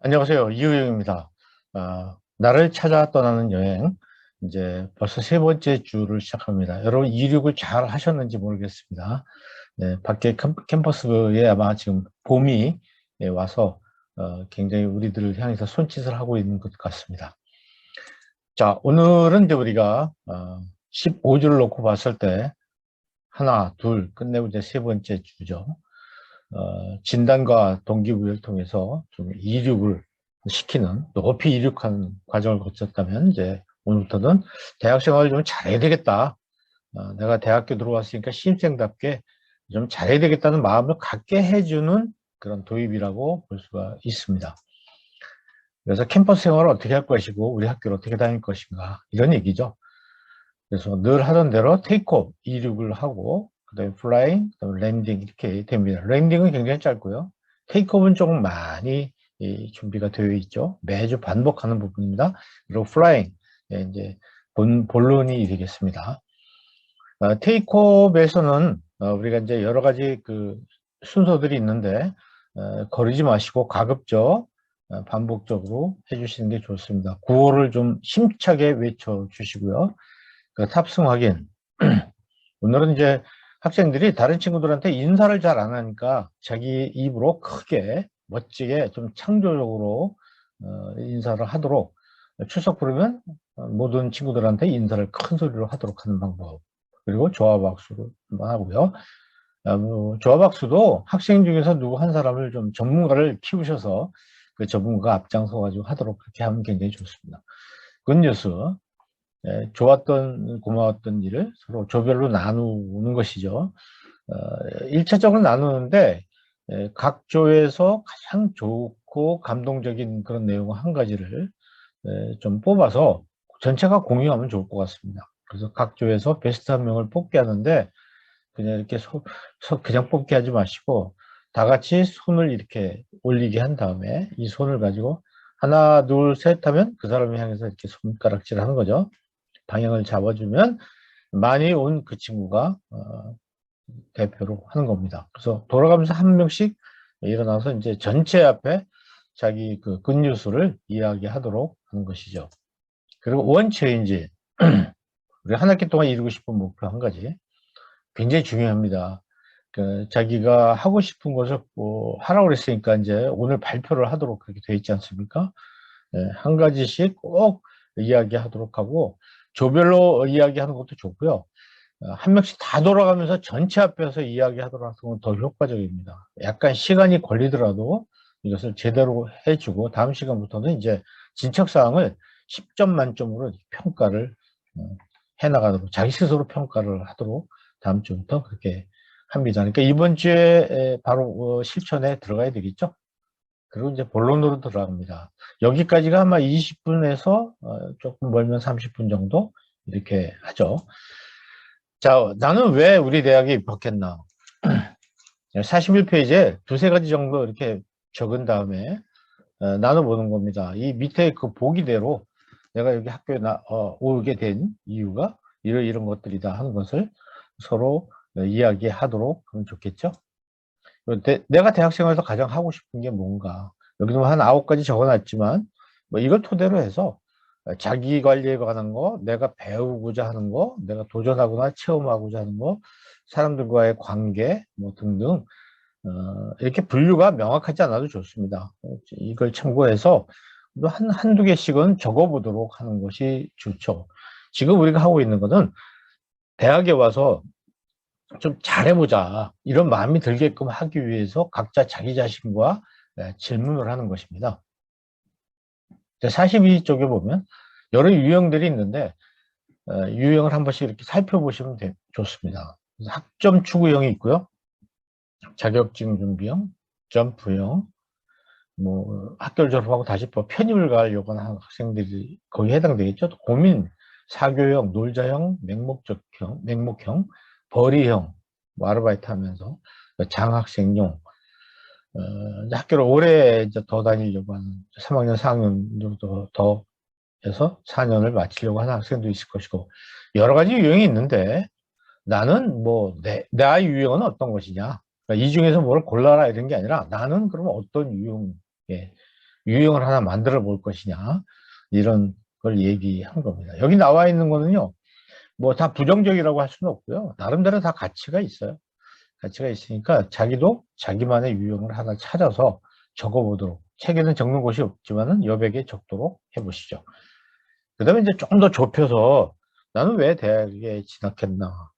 안녕하세요. 이우영입니다. 나를 찾아 떠나는 여행. 이제 벌써 세 번째 주를 시작합니다. 여러분, 이륙을 잘 하셨는지 모르겠습니다. 네, 밖에 캠퍼스에 아마 지금 봄이 와서 굉장히 우리들을 향해서 손짓을 하고 있는 것 같습니다. 자, 오늘은 이제 우리가 15주를 놓고 봤을 때 하나, 둘, 끝내고 이제 세 번째 주죠. 진단과 동기부여를 통해서 좀 이륙을 시키는, 높이 이륙하는 과정을 거쳤다면, 이제 오늘부터는 대학 생활을 좀 잘해야 되겠다. 내가 대학교 들어왔으니까 신입생답게 좀 잘해야 되겠다는 마음을 갖게 해주는 그런 도입이라고 볼 수가 있습니다. 그래서 캠퍼스 생활을 어떻게 할 것이고, 우리 학교를 어떻게 다닐 것인가, 이런 얘기죠. 그래서 늘 하던 대로 테이크오프, 이륙을 하고, 그 다음에 플라잉, 그 다음에 랜딩 이렇게 됩니다. 랜딩은 굉장히 짧고요. 테이크오프는 조금 많이 준비가 되어 있죠. 매주 반복하는 부분입니다. 그리고 플라잉, 이제 본론이 되겠습니다. 테이크오프에서는 우리가 이제 여러 가지 그 순서들이 있는데, 거르지 마시고 가급적 반복적으로 해주시는 게 좋습니다. 구호를 좀 힘차게 외쳐주시고요. 그 탑승 확인. 오늘은 이제 학생들이 다른 친구들한테 인사를 잘 안 하니까 자기 입으로 크게 멋지게 좀 창조적으로 인사를 하도록, 출석 부르면 모든 친구들한테 인사를 큰 소리로 하도록 하는 방법. 그리고 조합학수를 하고요. 조합학수도 학생 중에서 누구 한 사람을 좀 전문가를 키우셔서 그 전문가 앞장서 가지고 하도록 그렇게 하면 굉장히 좋습니다. 굿뉴스. 좋았던, 고마웠던 일을 서로 조별로 나누는 것이죠. 1차적으로 나누는데, 각 조에서 가장 좋고 감동적인 그런 내용 한 가지를 좀 뽑아서 전체가 공유하면 좋을 것 같습니다. 그래서 각 조에서 베스트 한 명을 뽑게 하는데, 그냥 이렇게 그냥 뽑게 하지 마시고, 다 같이 손을 이렇게 올리게 한 다음에 이 손을 가지고 하나, 둘, 셋 하면 그 사람을 향해서 이렇게 손가락질 하는 거죠. 방향을 잡아주면 많이 온 그 친구가 대표로 하는 겁니다. 그래서 돌아가면서 한 명씩 일어나서 이제 전체 앞에 자기 그 굿뉴스를 이야기하도록 하는 것이죠. 그리고 원 체인지. 우리 한 학기 동안 이루고 싶은 목표 한 가지 굉장히 중요합니다. 그 자기가 하고 싶은 것을 뭐 하라고 그랬으니까 이제 오늘 발표를 하도록 그렇게 돼 있지 않습니까? 한 가지씩 꼭 이야기하도록 하고, 조별로 이야기하는 것도 좋고요. 한 명씩 다 돌아가면서 전체 앞에서 이야기하도록 하면 더 효과적입니다. 약간 시간이 걸리더라도 이것을 제대로 해주고, 다음 시간부터는 이제 진척사항을 10점 만점으로 평가를 해나가도록, 자기 스스로 평가를 하도록 다음 주부터 그렇게 합니다. 그러니까 이번 주에 바로 실천에 들어가야 되겠죠. 그리고 이제 본론으로 들어갑니다. 여기까지가 아마 20분에서 조금 멀면 30분 정도 이렇게 하죠. 자, 나는 왜 우리 대학에 입학했나? 41페이지에 두세 가지 정도 이렇게 적은 다음에 나눠보는 겁니다. 이 밑에 그 보기대로 내가 여기 학교에 오게 된 이유가 이런 것들이다 하는 것을 서로 이야기하도록 하면 좋겠죠. 내가 대학생활에서 가장 하고 싶은 게 뭔가, 여기도 한 9가지 적어놨지만 뭐 이걸 토대로 해서 자기 관리에 관한 거, 내가 배우고자 하는 거, 내가 도전하거나 체험하고자 하는 거, 사람들과의 관계 뭐 등등, 이렇게 분류가 명확하지 않아도 좋습니다. 이걸 참고해서 한두 개씩은 적어보도록 하는 것이 좋죠. 지금 우리가 하고 있는 것은 대학에 와서 좀 잘해보자, 이런 마음이 들게끔 하기 위해서 각자 자기 자신과 질문을 하는 것입니다. 42쪽에 보면 여러 유형들이 있는데 유형을 한 번씩 이렇게 살펴보시면 좋습니다. 학점 추구형이 있고요. 자격증 준비형, 점프형, 뭐 학교를 졸업하고 다시 편입을 가려고 하는 학생들이 거기에 해당되겠죠. 고민, 사교형, 놀자형, 맹목형, 벌이형, 뭐 아르바이트 하면서 장학생용, 학교를 오래 이제 더 다니려고 하는 3학년, 4학년 정도 더 해서 4년을 마치려고 하는 학생도 있을 것이고, 여러 가지 유형이 있는데 나는 뭐 나의 유형은 어떤 것이냐, 그러니까 이 중에서 뭘 골라라 이런 게 아니라 나는 그러면 어떤 유형의 유형을 하나 만들어 볼 것이냐, 이런 걸 얘기한 겁니다. 여기 나와 있는 거는요, 뭐 다 부정적이라고 할 수는 없고요. 나름대로 다 가치가 있어요. 가치가 있으니까 자기도 자기만의 유형을 하나 찾아서 적어보도록, 책에는 적는 곳이 없지만은 여백에 적도록 해보시죠. 그 다음에 이제 조금 더 좁혀서 나는 왜 대학에 진학했나.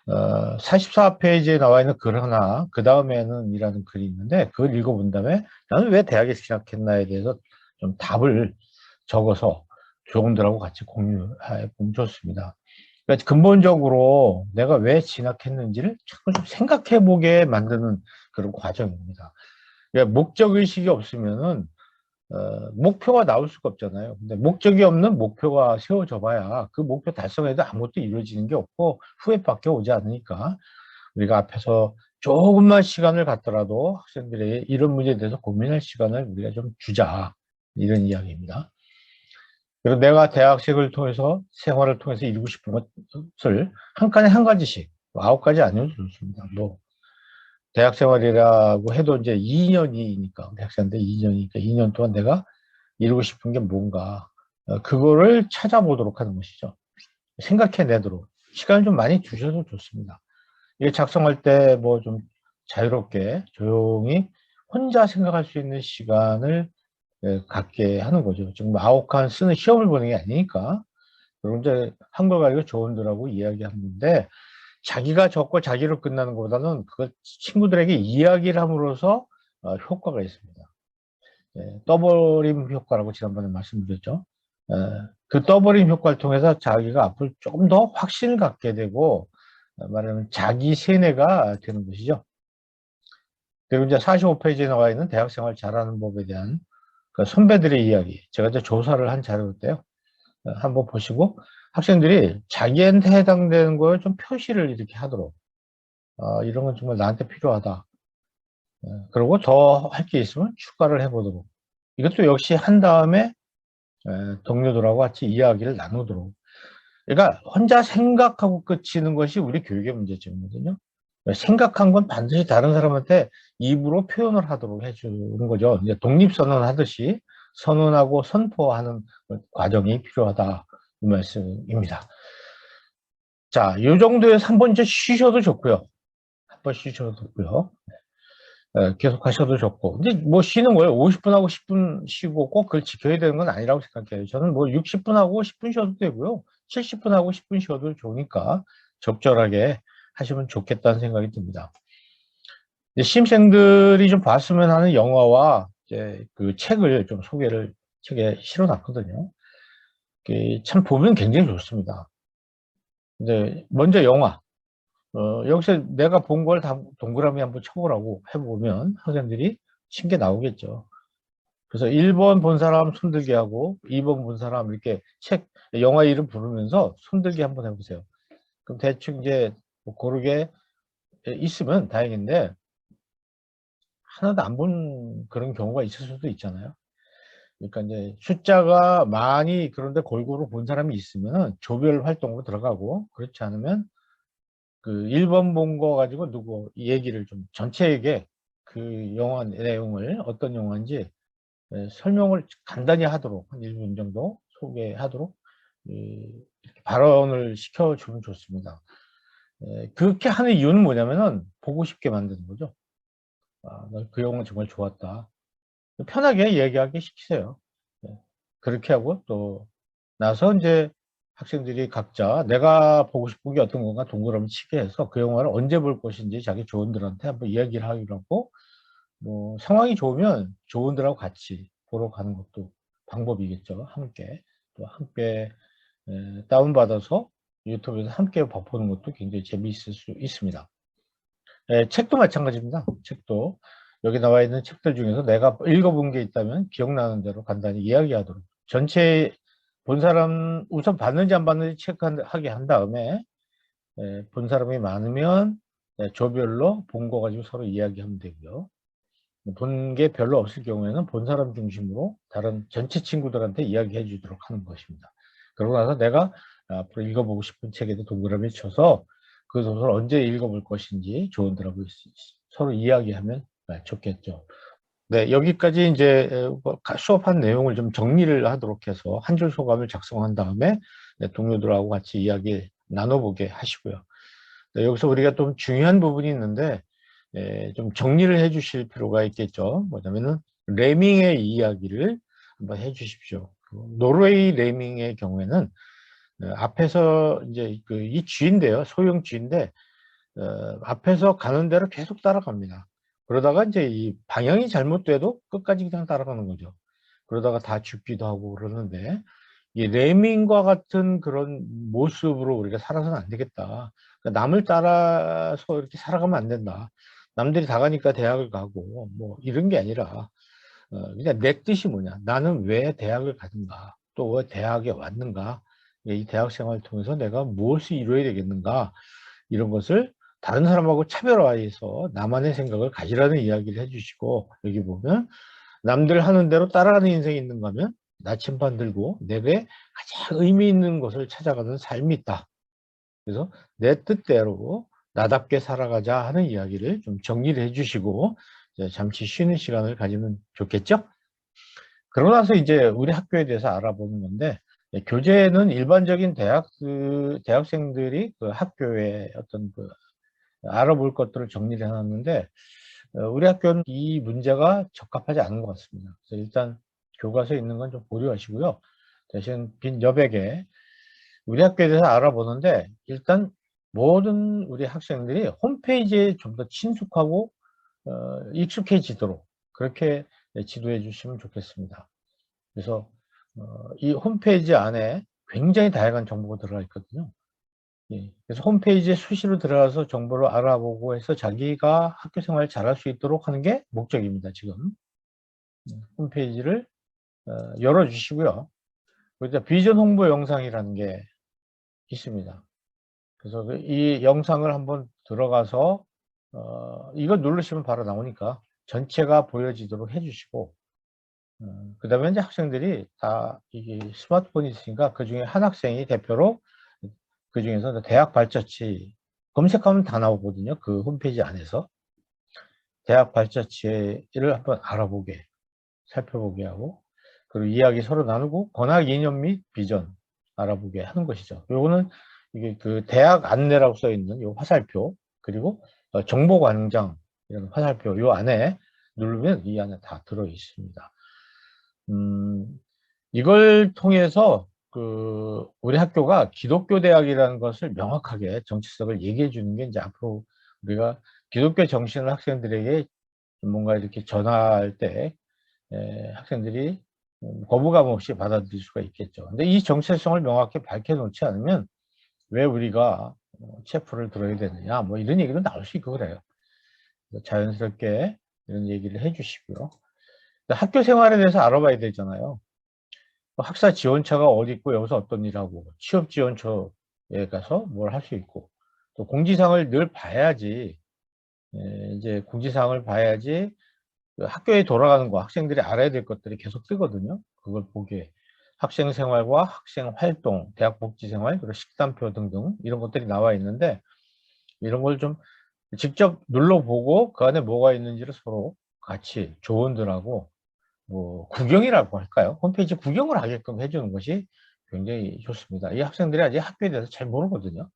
44페이지에 나와 있는 글 하나, 그 다음에는 이라는 글이 있는데, 그걸 읽어본 다음에 나는 왜 대학에 진학했나에 대해서 좀 답을 적어서 조원들하고 같이 공유해 보면 좋습니다. 그러니까 근본적으로 내가 왜 진학했는지를 자꾸 좀 생각해 보게 만드는 그런 과정입니다. 그러니까 목적의식이 없으면은 목표가 나올 수가 없잖아요. 근데 목적이 없는 목표가 세워져 봐야 그 목표 달성해도 아무것도 이루어지는 게 없고 후회밖에 오지 않으니까 우리가 앞에서 조금만 시간을 갖더라도 학생들의 이런 문제에 대해서 고민할 시간을 우리가 좀 주자, 이런 이야기입니다. 그리고 내가 대학생을 통해서 생활을 통해서 이루고 싶은 것을 한 칸에 한 가지씩 9가지 아니어도 좋습니다. 뭐 대학 생활이라고 해도 이제 2년이니까 대학생인데 2년이니까 2년 동안 내가 이루고 싶은 게 뭔가, 그거를 찾아보도록 하는 것이죠. 생각해내도록 시간을 좀 많이 주셔도 좋습니다. 이게 작성할 때 뭐 좀 자유롭게 조용히 혼자 생각할 수 있는 시간을 갖게 하는 거죠. 지금 9칸 쓰는 시험을 보는 게 아니니까. 그리고 이제 한글 가지고 조언들하고 이야기하는데, 자기가 적고 자기로 끝나는 것보다는 그걸 친구들에게 이야기를 함으로써 효과가 있습니다. 떠버림 효과라고 지난번에 말씀드렸죠. 그 떠버림 효과를 통해서 자기가 앞으로 조금 더 확신을 갖게 되고, 말하면 자기 세뇌가 되는 것이죠. 그리고 이제 45페이지에 나와 있는 대학생활 잘하는 법에 대한 그 선배들의 이야기, 제가 이제 조사를 한 자료인데요. 한번 보시고 학생들이 자기한테 해당되는 걸 좀 표시를 이렇게 하도록, 이런 건 정말 나한테 필요하다. 그리고 더 할 게 있으면 추가를 해보도록. 이것도 역시 한 다음에 동료들하고 같이 이야기를 나누도록. 그러니까 혼자 생각하고 끝이는 것이 우리 교육의 문제점이거든요. 생각한 건 반드시 다른 사람한테 입으로 표현을 하도록 해주는 거죠. 이제 독립선언 하듯이 선언하고 선포하는 과정이 필요하다, 이 말씀입니다. 자, 이 정도에서 한 번 이제 쉬셔도 좋고요. 한 번 쉬셔도 좋고요. 계속 하셔도 좋고. 근데 뭐 쉬는 거예요. 50분하고 10분 쉬고 꼭 그걸 지켜야 되는 건 아니라고 생각해요. 저는 뭐 60분하고 10분 쉬어도 되고요. 70분하고 10분 쉬어도 좋으니까 적절하게 하시면 좋겠다는 생각이 듭니다. 시험생들이 좀 봤으면 하는 영화와 이제 그 책을 좀 소개를 책에 실어놨거든요. 참 보면 굉장히 좋습니다. 근데 먼저 영화. 여기서 내가 본 걸 다 동그라미 한번 쳐보라고 해보면 학생들이 신게 나오겠죠. 그래서 1번 본 사람 손들기 하고 2번 본 사람 이렇게 영화 이름 부르면서 손들기 한번 해보세요. 그럼 대충 이제 뭐 고르게 있으면 다행인데, 하나도 안 본 그런 경우가 있을 수도 있잖아요. 그러니까 이제 숫자가 많이 그런데 골고루 본 사람이 있으면 조별 활동으로 들어가고, 그렇지 않으면 그 1번 본 거 가지고 누구 얘기를 좀 전체에게 그 영화 내용을 어떤 영화인지 설명을 간단히 하도록 한 1분 정도 소개하도록 이렇게 발언을 시켜주면 좋습니다. 그렇게 하는 이유는 뭐냐면은 보고 싶게 만드는 거죠. 그 영화 정말 좋았다. 편하게 얘기하게 시키세요. 그렇게 하고 또 나서 이제 학생들이 각자 내가 보고 싶은 게 어떤 건가 동그라미 치게 해서 그 영화를 언제 볼 것인지 자기 조원들한테 한번 이야기를 하기로 하고, 뭐 상황이 좋으면 조원들하고 같이 보러 가는 것도 방법이겠죠. 함께 또 함께 다운받아서 유튜브에서 함께 보는 것도 굉장히 재미있을 수 있습니다. 책도 마찬가지입니다. 책도 여기 나와 있는 책들 중에서 내가 읽어본 게 있다면 기억나는 대로 간단히 이야기하도록, 전체 본 사람 우선 봤는지 안 봤는지 체크하게 한 다음에 본 사람이 많으면 조별로 본 거 가지고 서로 이야기하면 되고요. 본 게 별로 없을 경우에는 본 사람 중심으로 다른 전체 친구들한테 이야기해 주도록 하는 것입니다. 그러고 나서 내가 앞으로 읽어보고 싶은 책에도 동그라미 쳐서 그 소설을 언제 읽어볼 것인지 조원들하고 서로 이야기하면 좋겠죠. 네, 여기까지 이제 수업한 내용을 좀 정리를 하도록 해서 한 줄 소감을 작성한 다음에 네, 동료들하고 같이 이야기 나눠보게 하시고요. 네, 여기서 우리가 좀 중요한 부분이 있는데 좀 정리를 해 주실 필요가 있겠죠. 뭐냐면은 레밍의 이야기를 한번 해 주십시오. 노르웨이 레밍의 경우에는 앞에서 이제 이 쥐인데요. 소형 쥐인데 앞에서 가는 대로 계속 따라갑니다. 그러다가 이제 이 방향이 잘못돼도 끝까지 그냥 따라가는 거죠. 그러다가 다 죽기도 하고 그러는데 이 레밍과 같은 그런 모습으로 우리가 살아서는 안 되겠다. 그러니까 남을 따라서 이렇게 살아가면 안 된다. 남들이 다 가니까 대학을 가고 뭐 이런 게 아니라 그냥 내 뜻이 뭐냐. 나는 왜 대학을 가는가. 또 왜 대학에 왔는가. 이 대학 생활을 통해서 내가 무엇을 이루어야 되겠는가. 이런 것을 다른 사람하고 차별화해서 나만의 생각을 가지라는 이야기를 해주시고 여기 보면 남들 하는 대로 따라가는 인생이 있는가 하면 나침반 들고 내게 가장 의미 있는 것을 찾아가는 삶이 있다. 그래서 내 뜻대로 나답게 살아가자 하는 이야기를 좀 정리를 해주시고 이제 잠시 쉬는 시간을 가지면 좋겠죠? 그러고 나서 이제 우리 학교에 대해서 알아보는 건데 교재는 일반적인 대학생들이 그 학교의 어떤 알아볼 것들을 정리를 해놨는데 우리 학교는 이 문제가 적합하지 않은 것 같습니다. 그래서 일단 교과서에 있는 건 좀 보류하시고요. 대신 빈 여백에 우리 학교에 대해서 알아보는데 일단 모든 우리 학생들이 홈페이지에 좀 더 친숙하고 익숙해지도록 그렇게 지도해 주시면 좋겠습니다. 그래서 이 홈페이지 안에 굉장히 다양한 정보가 들어가 있거든요. 예, 그래서 홈페이지에 수시로 들어가서 정보를 알아보고 해서 자기가 학교 생활을 잘할 수 있도록 하는 게 목적입니다, 지금. 홈페이지를 열어주시고요. 거기다 비전 홍보 영상이라는 게 있습니다. 그래서 이 영상을 한번 들어가서 이거 누르시면 바로 나오니까 전체가 보여지도록 해주시고 그 다음에 이제 학생들이 다 이게 스마트폰이 있으니까 그 중에 한 학생이 대표로 그 중에서 대학 발자취 검색하면 다 나오거든요. 그 홈페이지 안에서 대학 발자취를 한번 알아보게 살펴보게 하고 그리고 이야기 서로 나누고 권학 이념 및 비전 알아보게 하는 것이죠. 요거는 이게 그 대학 안내라고 써 있는 요 화살표 그리고 정보광장 이런 화살표 요 안에 누르면 이 안에 다 들어 있습니다. 이걸 통해서 우리 학교가 기독교 대학이라는 것을 명확하게 정체성을 얘기해 주는 게 이제 앞으로 우리가 기독교 정신을 학생들에게 뭔가 이렇게 전할 때 학생들이 거부감 없이 받아들일 수가 있겠죠. 근데 이 정체성을 명확히 밝혀놓지 않으면 왜 우리가 체포를 들어야 되느냐 뭐 이런 얘기도 나올 수 있고 그래요. 자연스럽게 이런 얘기를 해주시고요. 학교 생활에 대해서 알아봐야 되잖아요. 학사 지원처가 어디 있고 여기서 어떤 일을 하고 취업 지원처에 가서 뭘 할 수 있고 또 공지사항을 늘 봐야지 이제 공지사항을 봐야지 그 학교에 돌아가는 거 학생들이 알아야 될 것들이 계속 뜨거든요. 그걸 보게 학생 생활과 학생 활동, 대학 복지 생활, 그리고 식단표 등등 이런 것들이 나와 있는데 이런 걸 좀 직접 눌러보고 그 안에 뭐가 있는지를 서로 같이 조원들하고 뭐 구경이라고 할까요? 홈페이지 구경을 하게끔 해주는 것이 굉장히 좋습니다. 이 학생들이 아직 학교에 대해서 잘 모르거든요.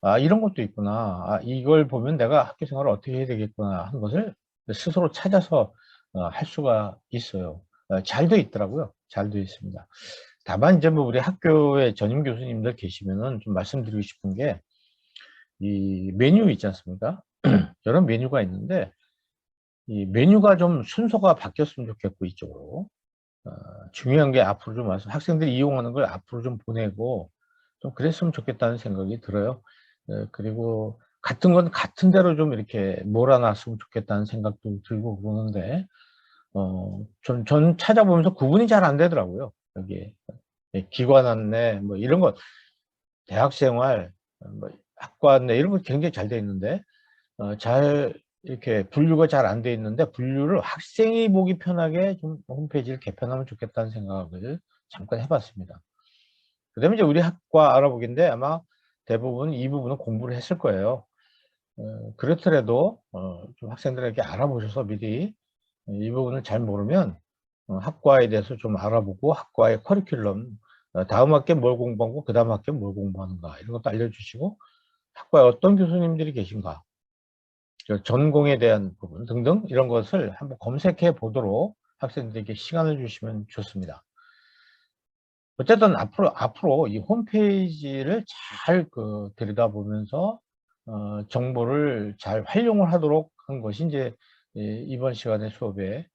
아, 이런 것도 있구나. 아, 이걸 보면 내가 학교 생활을 어떻게 해야 되겠구나 하는 것을 스스로 찾아서 할 수가 있어요. 잘 돼 있더라고요. 잘 돼 있습니다. 다만 이제 뭐 우리 학교에 전임 교수님들 계시면은 좀 말씀드리고 싶은 게 이 메뉴 있지 않습니까? 여러 메뉴가 있는데 이 메뉴가 좀 순서가 바뀌었으면 좋겠고 이쪽으로 중요한 게 앞으로 좀 와서 학생들이 이용하는 걸 앞으로 좀 보내고 좀 그랬으면 좋겠다는 생각이 들어요. 그리고 같은 건 같은 대로 좀 이렇게 몰아놨으면 좋겠다는 생각도 들고 그러는데 전 찾아보면서 구분이 잘 안 되더라고요. 여기에 기관 안내 뭐 이런 거 대학생활 뭐 학과 안내 이런 거 굉장히 잘 돼 있는데 잘 이렇게 분류가 잘 안 돼 있는데 분류를 학생이 보기 편하게 좀 홈페이지를 개편하면 좋겠다는 생각을 잠깐 해봤습니다. 그 다음에 이제 우리 학과 알아보기인데 아마 대부분 이 부분은 공부를 했을 거예요. 그렇더라도 좀 학생들에게 알아보셔서 미리 이 부분을 잘 모르면 학과에 대해서 좀 알아보고 학과의 커리큘럼, 다음 학기에 뭘 공부하고 그 다음 학기에 뭘 공부하는가 이런 것도 알려주시고 학과에 어떤 교수님들이 계신가, 전공에 대한 부분 등등 이런 것을 한번 검색해 보도록 학생들에게 시간을 주시면 좋습니다. 어쨌든 앞으로 이 홈페이지를 잘 들여다보면서 정보를 잘 활용을 하도록 한 것이 이제 이번 시간의 수업의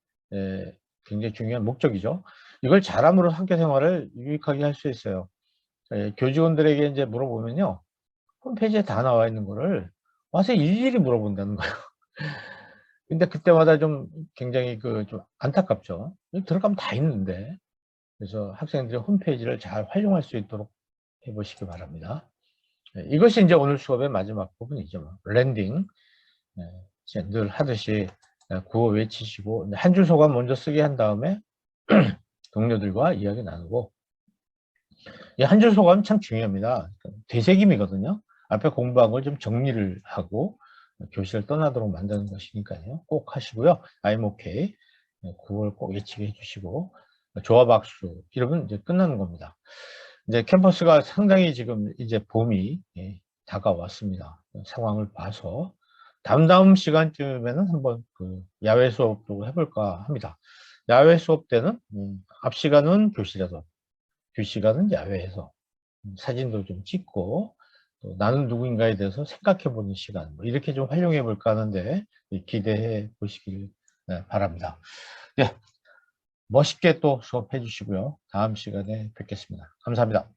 굉장히 중요한 목적이죠. 이걸 잘함으로 학교 생활을 유익하게 할 수 있어요. 교직원들에게 이제 물어보면요, 홈페이지에 다 나와 있는 거를 와서 일일이 물어본다는 거예요. 근데 그때마다 좀 굉장히 좀 안타깝죠. 들어가면 다 있는데. 그래서 학생들이 홈페이지를 잘 활용할 수 있도록 해보시기 바랍니다. 이것이 이제 오늘 수업의 마지막 부분이죠. 랜딩. 늘 하듯이 구호 외치시고 한 줄 소감 먼저 쓰게 한 다음에 동료들과 이야기 나누고, 이 한 줄 소감 참 중요합니다. 되새김이거든요. 앞에 공부한 걸 좀 정리를 하고 교실을 떠나도록 만드는 것이니까요. 꼭 하시고요. I'm okay. 구호를 꼭 외치게 해주시고 좋아 박수 이러면 이제 끝나는 겁니다. 이제 캠퍼스가 상당히 지금 이제 봄이 다가왔습니다. 상황을 봐서 다음 시간쯤에는 한번 야외 수업도 해볼까 합니다. 야외 수업 때는 앞 시간은 교실에서, 뒷 시간은 야외에서 사진도 좀 찍고 또 나는 누구인가에 대해서 생각해 보는 시간, 뭐 이렇게 좀 활용해 볼까 하는데 기대해 보시길 바랍니다. 네, 멋있게 또 수업해 주시고요. 다음 시간에 뵙겠습니다. 감사합니다.